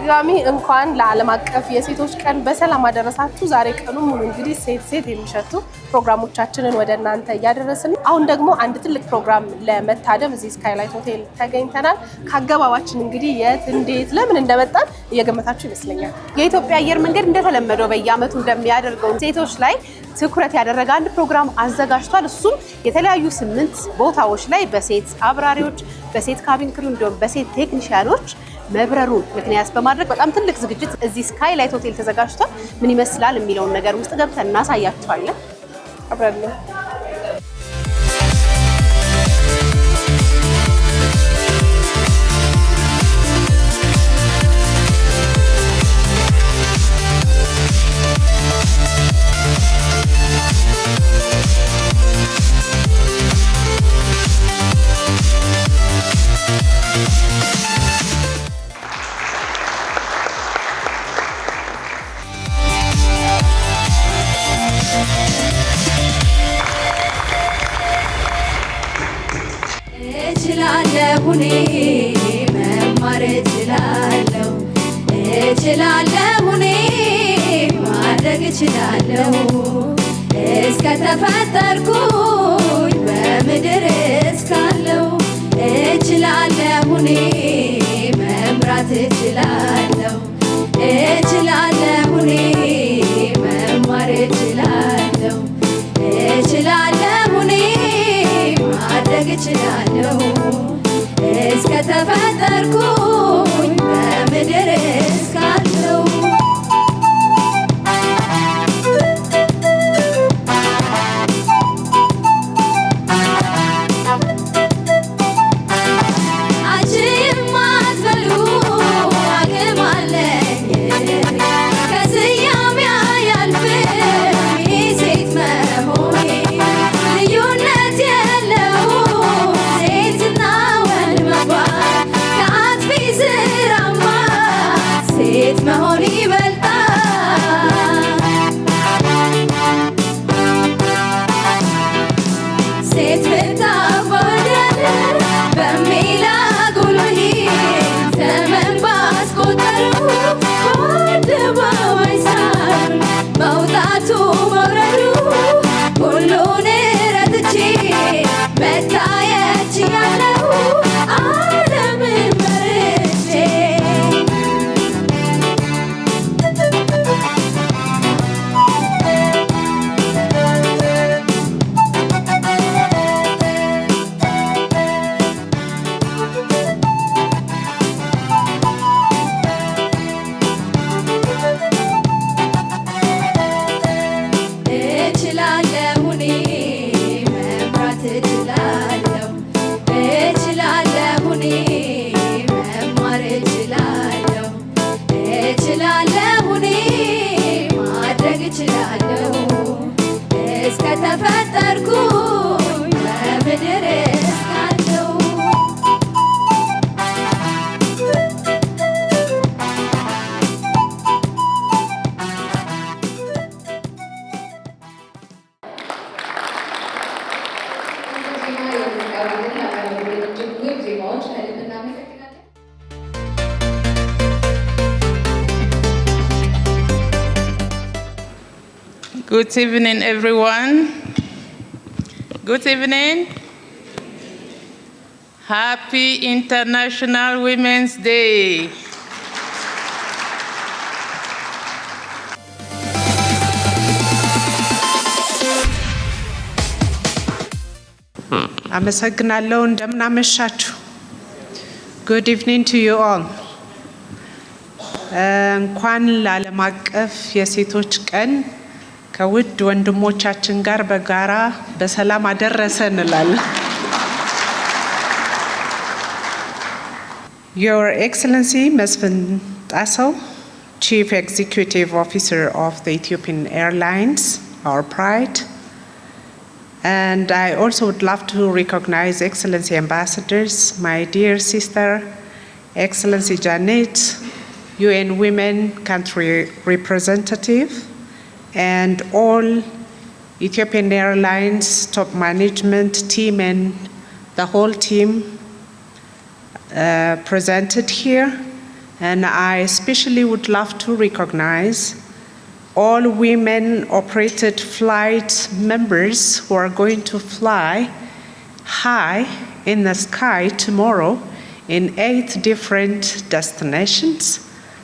በድጋሚ እንኳን ለዓለም አቀፍ የሴቶች ቀን በሰላም አደረሳችሁ። ዛሬ ቀኑ ሙሉ እንግዲህ ሴት የሚሸቱ ፕሮግራሞቻችንን ወደ እናንተ እያደረስን፣ አሁን ደግሞ አንድ ትልቅ ፕሮግራም ለመታደም እዚህ ስካይላይት ሆቴል ተገኝተናል። ከአገባባችን እንግዲህ የት እንዴት ለምን እንደመጣን እየገመታችሁ ይመስለኛል። የኢትዮጵያ አየር መንገድ እንደተለመደው በየዓመቱ እንደሚያደርገው ሴቶች ላይ ትኩረት ያደረገ አንድ ፕሮግራም አዘጋጅቷል። እሱም የተለያዩ 8 ቦታዎች ላይ በሴት አብራሪዎች፣ በሴት ካቢን ክሩ እንዲሁም በሴት ቴክኒሽያኖች መብረሩን ምክንያት በማድረግ በጣም ትልቅ ዝግጅት እዚህ ስካይላይት ሆቴል ተዘጋጅቷል። ምን ይመስላል የሚለውን ነገር ውስጥ ገብተን እናሳያችኋለን። አብረን እስከ ተፈጠርኩኝ በምድር እስካለው እችላለሁ እኔ መምራት እችላለሁ እችላለሁ እኔ መማር እችላለሁ እችላለሁ እኔ ማድረግ እችላለሁ እስከ ተፈጠርኩኝ በምድር እስካለው Good evening, everyone. Good evening. Happy International Women's Day. አመሰግናለሁ። እንደምን አመሻችሁ። Good evening to you all. እንኳን ለዓለም አቀፍ የሴቶች ቀን ከውድ ወንድሞቻችን ጋር በጋራ በሰላም አደረሰን እንላለን። Your Excellency Mesfin Tasso, Chief Executive Officer of the Ethiopian Airlines, our pride. And I also would love to recognize Excellency Ambassadors, my dear sister, Excellency Janet, UN Women Country Representative, and all Ethiopian Airlines top management team and the whole team presented here. And I especially would love to recognize all women-operated flight members who are going to fly high in the sky tomorrow in 8 different destinations.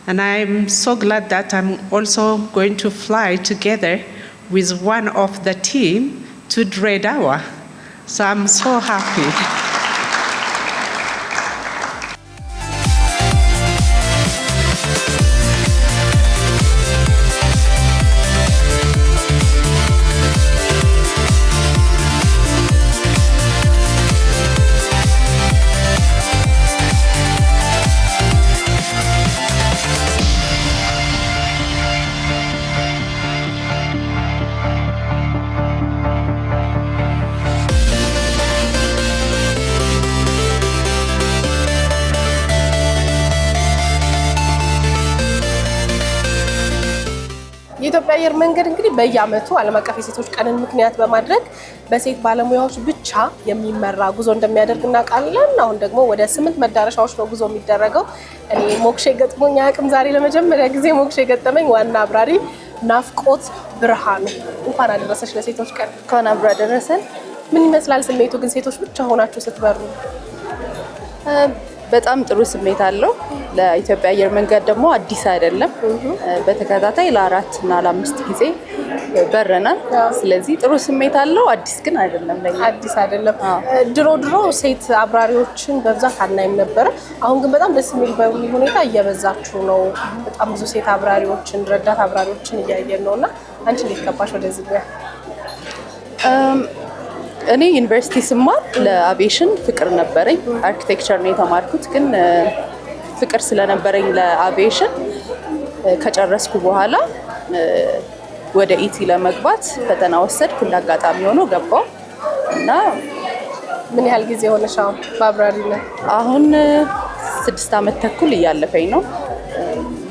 And I'm so glad that I'm also going to fly together with one of the team to Dredawa. So I'm so happy. የኢትዮጵያ አየር መንገድ እንግዲህ በየዓመቱ ዓለም አቀፍ የሴቶች ቀንን ምክንያት በማድረግ በሴት ባለሙያዎች ብቻ የሚመራ ጉዞ እንደሚያደርግ እናውቃለን። አሁን ደግሞ ወደ 8 መዳረሻዎች ነው ጉዞ የሚደረገው። እኔ ሞክሼ ገጥሞኝ አያውቅም። ዛሬ ለመጀመሪያ ጊዜ ሞክሼ ገጠመኝ። ዋና አብራሪ ናፍቆት ብርሃኑ፣ እንኳን አደረሰሽ ለሴቶች ቀን። እንኳን አብሮ አደረሰን። ምን ይመስላል ስሜቱ ግን ሴቶች ብቻ ሆናችሁ ስትበሩ? በጣም ጥሩ ስሜት አለው። ለኢትዮጵያ አየር መንገድ ደግሞ አዲስ አይደለም። በተከታታይ ለ4 እና ለ5 ጊዜ በረናል። ስለዚህ ጥሩ ስሜት አለው። አዲስ ግን አይደለም ለኛ። አዲስ አይደለም። ድሮ ሴት አብራሪዎችን በብዛት አናይም ነበረ። አሁን ግን በጣም ደስ የሚል ሁኔታ እየበዛችሁ ነው። በጣም ብዙ ሴት አብራሪዎችን፣ ረዳት አብራሪዎችን እያየን ነውና አንቺ እንዴት ገባሽ ወደዚህ? እኔ ዩኒቨርሲቲ ስማር ለአቪዬሽን ፍቅር ነበረኝ። አርኪቴክቸር ነው የተማርኩት። ግን ፍቅር ስለነበረኝ ለአቪዬሽን ከጨረስኩ በኋላ ወደ ኢቲ ለመግባት ፈተና ወሰድኩ። እንዳጋጣሚ ሆኖ ገባው እና ምን ያህል ጊዜ ሆነሽ አሁን በአብራሪነት? አሁን 6 ዓመት ተኩል እያለፈኝ ነው።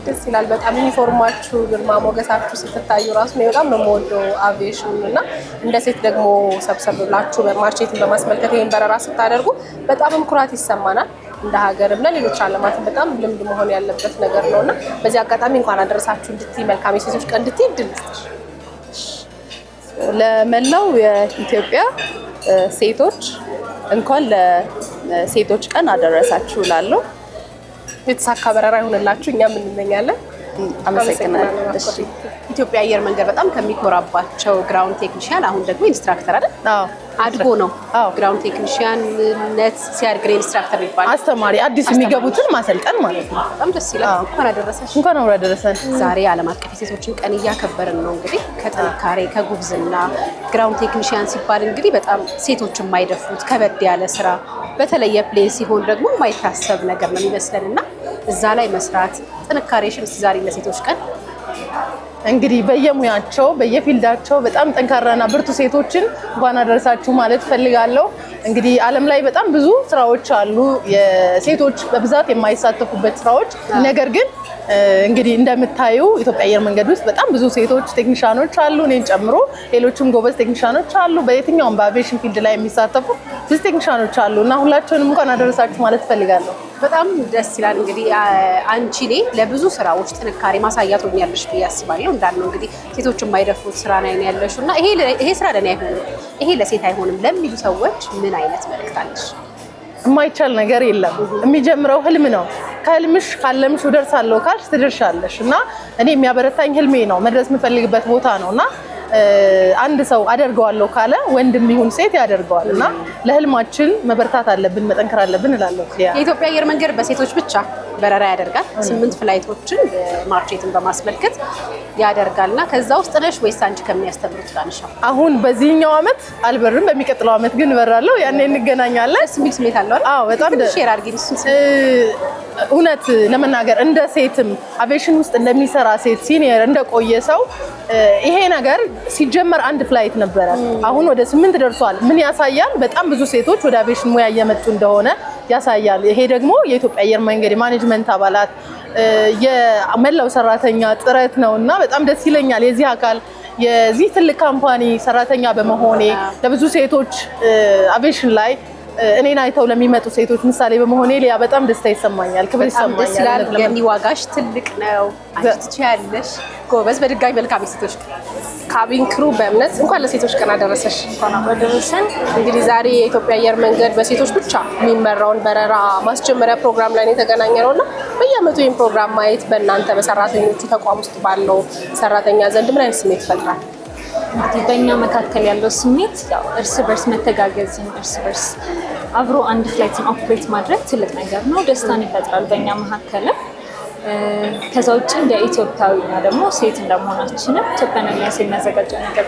ደስ ይላል በጣም። ዩኒፎርማችሁ፣ ግርማ ሞገሳችሁ ስትታዩ ራሱ ነው በጣም ነው የምወደው አቪዬሽን እና እንደ ሴት ደግሞ ሰብሰብ ብላችሁ በማርቼትን በማስመልከት ይሄን በረራ ስታደርጉ በጣም ኩራት ይሰማናል። እንደ ሀገርም ለሌሎች ዓለማትም በጣም ልምድ መሆን ያለበት ነገር ነውና በዚህ አጋጣሚ እንኳን አደረሳችሁ እንድትይ መልካም የሴቶች ቀን እንድትይ እድል ልስጥሽ። ለመላው የኢትዮጵያ ሴቶች እንኳን ለሴቶች ቀን አደረሳችሁ እላለሁ። የተሳካ በረራ ይሆንላችሁ እኛም እንመኛለን። አመሰግናለሁ። ኢትዮጵያ አየር መንገድ በጣም ከሚኮራባቸው ግራውንድ ቴክኒሽያን አሁን ደግሞ ኢንስትራክተር አይደል? አዎ አድጎ ነው ግራውንድ ቴክኒሽያንነት ሲያድግ ኢንስትራክተር ይባላል። አስተማሪ አዲስ የሚገቡትን ማሰልጠን ማለት ነው። በጣም ደስ ይላል። እንኳን አደረሰሽ። እንኳን አብሮ አደረሰን። ዛሬ ዓለም አቀፍ የሴቶችን ቀን እያከበርን ነው። እንግዲህ ከጥንካሬ ከጉብዝና ግራውንድ ቴክኒሽያን ሲባል እንግዲህ በጣም ሴቶች የማይደፍሩት ከበድ ያለ ስራ፣ በተለየ ፕሌን ሲሆን ደግሞ የማይታሰብ ነገር ነው የሚመስለን እና እዛ ላይ መስራት ጥንካሬሽን ዛሬ ለሴቶች ቀን እንግዲህ በየሙያቸው በየፊልዳቸው በጣም ጠንካራና ብርቱ ሴቶችን እንኳን አደረሳችሁ ማለት ፈልጋለሁ። እንግዲህ ዓለም ላይ በጣም ብዙ ስራዎች አሉ፣ የሴቶች በብዛት የማይሳተፉበት ስራዎች። ነገር ግን እንግዲህ እንደምታዩ ኢትዮጵያ አየር መንገድ ውስጥ በጣም ብዙ ሴቶች ቴክኒሻኖች አሉ፣ እኔን ጨምሮ ሌሎችም ጎበዝ ቴክኒሻኖች አሉ። በየትኛውም በአቪዬሽን ፊልድ ላይ የሚሳተፉ ብዙ ቴክኒሻኖች አሉ እና ሁላቸውንም እንኳን አደረሳችሁ ማለት ፈልጋለሁ። በጣም ደስ ይላል። እንግዲህ አንቺ እኔ ለብዙ ስራዎች ጥንካሬ ማሳያ ትሆኛለሽ ብዬ አስባለሁ። እንዳልነው እንግዲህ ሴቶች የማይደፍሩት ስራ ላይ ነው ያለሽው እና ይሄ ስራ ለኔ አይሆንም፣ ይሄ ለሴት አይሆንም ለሚሉ ሰዎች ምን አይነት መልእክት አለሽ? የማይቻል ነገር የለም። የሚጀምረው ህልም ነው። ከህልምሽ ካለምሽ እደርሳለሁ ካልሽ ትደርሻለሽ እና እኔ የሚያበረታኝ ህልሜ ነው፣ መድረስ የምፈልግበት ቦታ ነው እና አንድ ሰው አደርገዋለሁ ካለ ወንድም ይሁን ሴት ያደርገዋል እና ለህልማችን መበርታት አለብን፣ መጠንከር አለብን እላለሁ። የኢትዮጵያ አየር መንገድ በሴቶች ብቻ በረራ ያደርጋል። 8 ፍላይቶችን ማርቼትን በማስመልከት ያደርጋል እና ከዛ ውስጥ ነሽ ወይስ አንቺ ከሚያስተምሩት ጋር ነሽ? አሁን በዚህኛው አመት አልበርም፣ በሚቀጥለው አመት ግን እበራለሁ። ያኔ እንገናኛለን። ስሜት ስሜት አለው አይደል? አዎ በጣም ሼር አድርጊ። እውነት ለመናገር እንደ ሴትም አቪዬሽን ውስጥ እንደሚሰራ ሴት ሲኒየር እንደቆየ ሰው ይሄ ነገር ሲጀመር አንድ ፍላይት ነበረ፣ አሁን ወደ 8 ደርሷል። ምን ያሳያል? በጣም ብዙ ሴቶች ወደ አቪዬሽን ሙያ እየመጡ እንደሆነ ያሳያል። ይሄ ደግሞ የኢትዮጵያ አየር መንገድ የማኔጅመንት አባላት የመላው ሰራተኛ ጥረት ነውና በጣም ደስ ይለኛል። የዚህ አካል የዚህ ትልቅ ካምፓኒ ሰራተኛ በመሆኔ ለብዙ ሴቶች አቪዬሽን ላይ እኔን አይተው ለሚመጡ ሴቶች ምሳሌ በመሆኔ ሊያ በጣም ደስታ ይሰማኛል፣ ክብር ይሰማኛል። ደስ ይላል። ገኒ ዋጋሽ ትልቅ ነው። አንቺ ትችያለሽ። ጎበዝ። በድጋሚ መልካም የሴቶች ቀን። ካቢን ክሩ በእምነት እንኳን ለሴቶች ቀን አደረሰሽ። እንኳን አደረሰን። እንግዲህ ዛሬ የኢትዮጵያ አየር መንገድ በሴቶች ብቻ የሚመራውን በረራ ማስጀመሪያ ፕሮግራም ላይ የተገናኘ ነው እና በየዓመቱ ይህን ፕሮግራም ማየት በእናንተ በሰራተኞቹ ተቋም ውስጥ ባለው ሰራተኛ ዘንድ ምን አይነት ስሜት ይፈጥራል? እንግዲህ በእኛ መካከል ያለው ስሜት ያው እርስ በርስ መተጋገዝን፣ እርስ በርስ አብሮ አንድ ፍላይትን ኦፕሬት ማድረግ ትልቅ ነገር ነው። ደስታን ይፈጥራል በእኛ መካከልም። ከዛ ውጭ እንደ ኢትዮጵያዊና ደግሞ ሴት እንደመሆናችንም ኢትዮጵያን የሚያሳይ የሚያዘጋጀው ነገር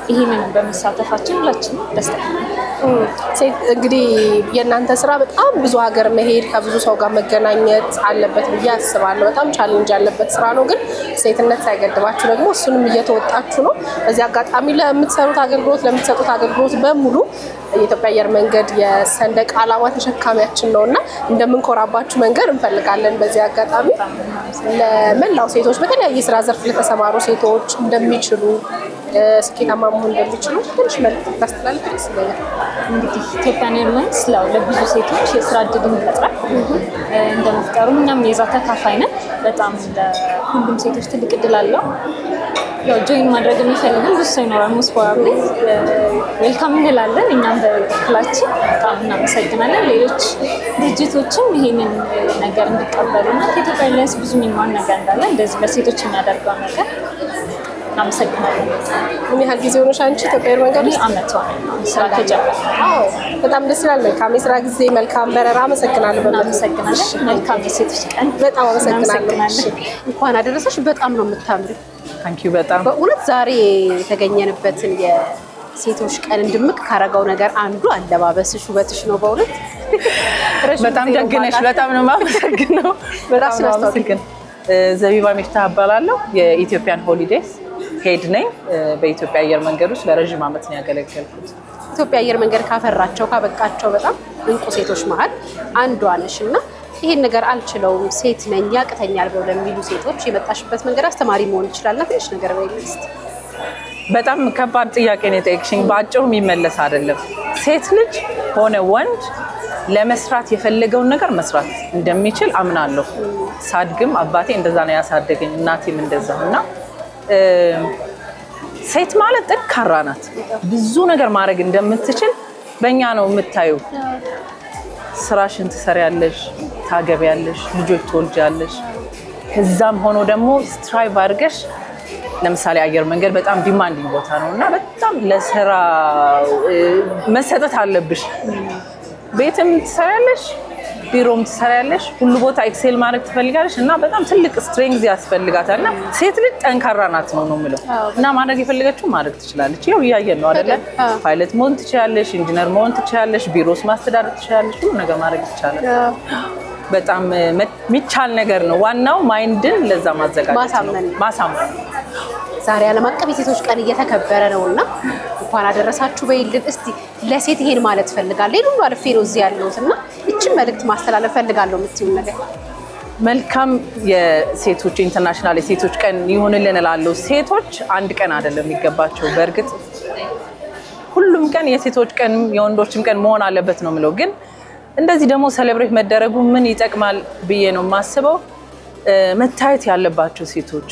ይህንን በመሳተፋችን ሁላችንም ደስተኛ ነን። እንግዲህ የእናንተ ስራ በጣም ብዙ ሀገር መሄድ ከብዙ ሰው ጋር መገናኘት አለበት ብዬ አስባለሁ። በጣም ቻሌንጅ ያለበት ስራ ነው፣ ግን ሴትነት ሳይገድባችሁ ደግሞ እሱንም እየተወጣችሁ ነው። በዚህ አጋጣሚ ለምትሰጡት አገልግሎት በሙሉ የኢትዮጵያ አየር መንገድ የሰንደቅ ዓላማ ተሸካሚያችን ነው እና እንደምንኮራባችሁ መንገድ እንፈልጋለን። በዚህ አጋጣሚ ለመላው ሴቶች በተለያየ ስራ ዘርፍ ለተሰማሩ ሴቶች እንደሚችሉ ስኬታማ መሆን እንደሚችሉ ትንሽ መልዕክት ታስተላልፍ ደስ ይለኛል። እንግዲህ ኢትዮጵያን ኤርላይንስ ለብዙ ሴቶች የስራ እድልን ይፈጥራል። እንደመፍጠሩም እኛም የዛ ተካፋይ ነን። በጣም ለሁሉም ሴቶች ትልቅ እድል አለው። ያው ጆይን ማድረግ የሚፈልግም ብዙ ሰው ይኖራል። ሞስት ፕሮባብሊ ዌልካም እንላለን። እኛም በክላችን በጣም እናመሰግናለን። ሌሎች ድርጅቶችም ይሄንን ነገር እንዲቀበሉና ከኢትዮጵያ ኤርላይንስ ብዙ የሚማር ነገር እንዳለ እንደዚህ ለሴቶች የሚያደርገው ነገር እናመሰግናለን። ምን ያህል ጊዜ ሆነሽ አንቺ ኢትዮጵያ አየር መንገድ? አመት ሆነ ስራ ከጀመረ። በጣም ደስ ይላል። መልካም የስራ ጊዜ፣ መልካም በረራ። አመሰግናለሁ። እናመሰግናለን። መልካም የሴቶች ቀን። በጣም አመሰግናለሁ። እንኳን አደረሰሽ። በጣም ነው የምታምሪው። ታንኪዩ በጣም በእውነት ዛሬ የተገኘንበትን የሴቶች ቀን እንድምቅ ካረገው ነገር አንዱ አለባበስሽ፣ ውበትሽ ነው። በእውነት በጣም ደግነሽ። በጣም ነው የማመሰግነው። በጣም ነው የማመሰግነው። ዘቢባ ሚፍታህ እባላለሁ። የኢትዮጵያን ሆሊዴይስ ሄድ ነኝ። በኢትዮጵያ አየር መንገድ ውስጥ ለረጅም ዓመት ነው ያገለገልኩት። ኢትዮጵያ አየር መንገድ ካፈራቸው ካበቃቸው በጣም እንቁ ሴቶች መሀል አንዷ ነሽ እና ይሄን ነገር አልችለውም፣ ሴት ነኝ፣ ያቅተኛል ብለው ለሚሉ ሴቶች የመጣሽበት መንገድ አስተማሪ መሆን ይችላልና ትንሽ ነገር በይልስት። በጣም ከባድ ጥያቄ ነው የጠየቅሽኝ። በአጭሩ የሚመለስ አይደለም። ሴት ልጅ ሆነ ወንድ ለመስራት የፈለገውን ነገር መስራት እንደሚችል አምናለሁ። ሳድግም አባቴ እንደዛ ነው ያሳደገኝ፣ እናቴም እንደዛ እና ሴት ማለት ጠንካራ ናት። ብዙ ነገር ማድረግ እንደምትችል በእኛ ነው የምታዩ። ስራሽን ትሰሪያለሽ፣ ታገቢያለሽ፣ ልጆች ትወልጃለሽ። ከዛም ሆኖ ደግሞ ስትራይቭ አድርገሽ ለምሳሌ አየር መንገድ በጣም ዲማንዲንግ ቦታ ነው እና በጣም ለስራ መሰጠት አለብሽ። ቤትም ትሰሪያለሽ፣ ቢሮም ትሰሪያለሽ፣ ሁሉ ቦታ ኤክሴል ማድረግ ትፈልጋለሽ እና በጣም ትልቅ ስትሬንግዝ ያስፈልጋታል እና ሴት ልጅ ጠንካራ ናት ነው የምለው እና ማድረግ የፈለገችው ማድረግ ትችላለች። ይኸው እያየን ነው አይደለ? ፓይለት መሆን ትችላለሽ፣ ኢንጂነር መሆን ትችላለሽ፣ ቢሮስ ማስተዳደር ትችላለሽ፣ ሁሉ ነገር ማድረግ ይቻላል። በጣም የሚቻል ነገር ነው። ዋናው ማይንድን ለዛ ማዘጋጀት ነው፣ ማሳመን። ዛሬ ዓለም አቀፍ የሴቶች ቀን እየተከበረ ነውና እንኳን አደረሳችሁ በይልን። እስቲ ለሴት ይሄን ማለት ፈልጋለሁ፣ ይሄን ሁሉ አልፌ ነው እዚህ ያለሁት እና እቺን መልእክት ማስተላለፍ ፈልጋለሁ የምትይው ነገር? መልካም የሴቶች ኢንተርናሽናል የሴቶች ቀን ይሁንልን እላለሁ። ሴቶች አንድ ቀን አይደለም የሚገባቸው። በእርግጥ ሁሉም ቀን የሴቶች ቀን የወንዶችም ቀን መሆን አለበት ነው የምለው። ግን እንደዚህ ደግሞ ሴሌብሬት መደረጉ ምን ይጠቅማል ብዬ ነው የማስበው። መታየት ያለባቸው ሴቶች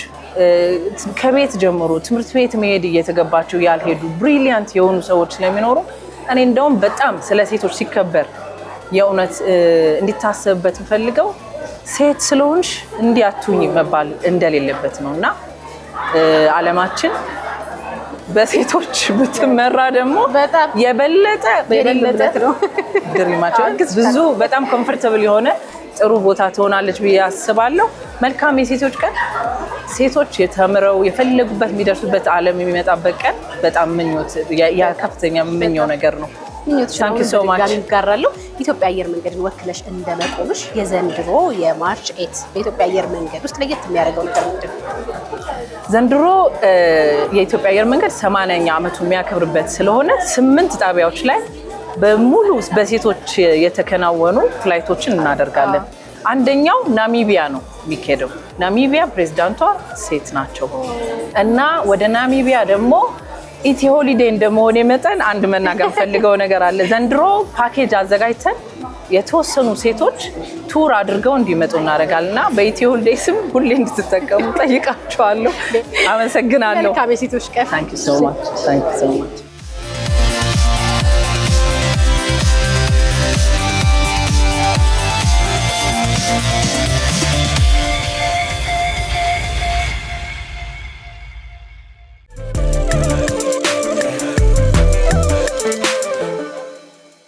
ከቤት ጀምሮ ትምህርት ቤት መሄድ እየተገባቸው ያልሄዱ ብሪሊያንት የሆኑ ሰዎች ስለሚኖሩ እኔ እንደውም በጣም ስለ ሴቶች ሲከበር የእውነት እንዲታሰብበት ፈልገው ሴት ስለሆንሽ እንዲያቱኝ መባል እንደሌለበት ነው እና ዓለማችን በሴቶች ብትመራ ደግሞ የበለጠ ነው ድሪማቸው ብዙ በጣም ኮምፎርታብል የሆነ ጥሩ ቦታ ትሆናለች ብዬ አስባለሁ። መልካም የሴቶች ቀን። ሴቶች የተምረው የፈለጉበት የሚደርሱበት ዓለም የሚመጣበት ቀን በጣም ምኞት ከፍተኛ የምመኘው ነገር ነው። ታንክ ዩ ሶ ማች ጋራለሁ። ኢትዮጵያ አየር መንገድን ወክለሽ እንደመቆምሽ የዘንድሮ የማርች 8 በኢትዮጵያ አየር መንገድ ውስጥ ለየት የሚያደርገው ነገር ምንድን ነው? ዘንድሮ የኢትዮጵያ አየር መንገድ 80ኛ ዓመቱ የሚያከብርበት ስለሆነ 8 ጣቢያዎች ላይ በሙሉ በሴቶች የተከናወኑ ፍላይቶችን እናደርጋለን። አንደኛው ናሚቢያ ነው የሚካሄደው። ናሚቢያ ፕሬዝዳንቷ ሴት ናቸው እና ወደ ናሚቢያ ደግሞ ኢትዮ ሆሊዴይ እንደመሆነ መጠን አንድ መናገር ፈልገው ነገር አለ። ዘንድሮ ፓኬጅ አዘጋጅተን የተወሰኑ ሴቶች ቱር አድርገው እንዲመጡ እናደርጋለንና በኢትዮ ሆሊዴይ ስም ሁሌ እንድትጠቀሙ ጠይቃችኋለሁ። አመሰግናለሁ። መልካም የሴቶች ቀን። Thank you so much.